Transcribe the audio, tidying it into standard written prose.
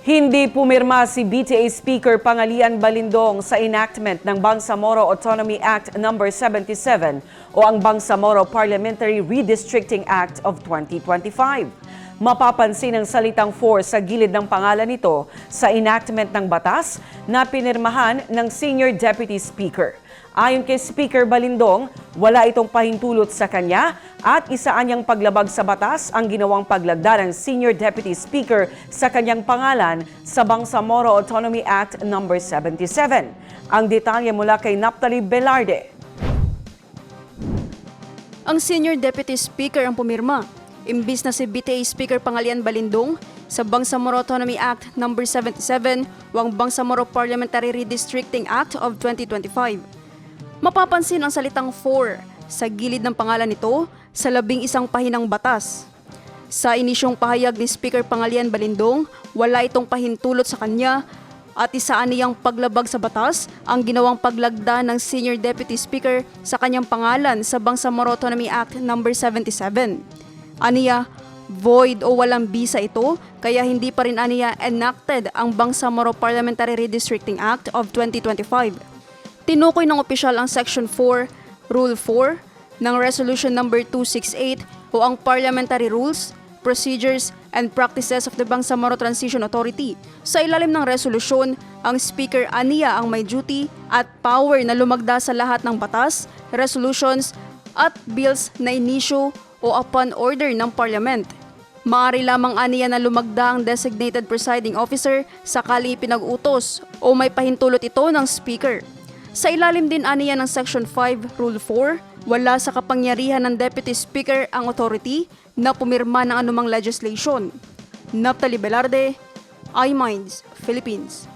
Hindi pumirma si BTA Speaker Pangalian Balindong sa enactment ng Bangsamoro Autonomy Act No. 77 o ang Bangsamoro Parliamentary Redistricting Act of 2025. Mapapansin ang salitang for sa gilid ng pangalan nito sa enactment ng batas na pinirmahan ng Senior Deputy Speaker. Ayon kay Speaker Balindong, wala itong pahintulot sa kanya at isaan niyang paglabag sa batas ang ginawang paglagda ng Senior Deputy Speaker sa kanyang pangalan sa Bangsamoro Autonomy Act No. 77. Ang detalye mula kay Naphtali Velarde. Ang Senior Deputy Speaker ang pumirma, imbis na si BTA Speaker Pangalian Balindong sa Bangsamoro Autonomy Act No. 77 o ang Bangsamoro Parliamentary Redistricting Act of 2025. Mapapansin ang salitang for sa gilid ng pangalan nito sa 11 pahinang batas. Sa inisyong pahayag ni Speaker Pangalian Balindong, wala itong pahintulot sa kanya at isaan niyang paglabag sa batas ang ginawang paglagda ng Senior Deputy Speaker sa kanyang pangalan sa Bangsamoro Autonomy Act No. 77. Aniya, void o walang bisa ito, kaya hindi pa rin aniya enacted ang Bangsamoro Parliamentary Redistricting Act of 2025. Tinukoy ng opisyal ang Section 4, Rule 4 ng Resolution No. 268 o ang Parliamentary Rules, Procedures, and Practices of the Bangsamoro Transition Authority. Sa ilalim ng resolusyon, ang Speaker aniya ang may duty at power na lumagda sa lahat ng batas, resolutions, at bills na inisyu o upon order ng Parliament. Maaari lamang aniya na lumagda ang designated presiding officer sakali pinag-utos o may pahintulot ito ng Speaker. Sa ilalim din aniya ng Section 5, Rule 4, wala sa kapangyarihan ng Deputy Speaker ang authority na pumirma ng anumang legislation. Naphtali Velarde, iMinds, Philippines.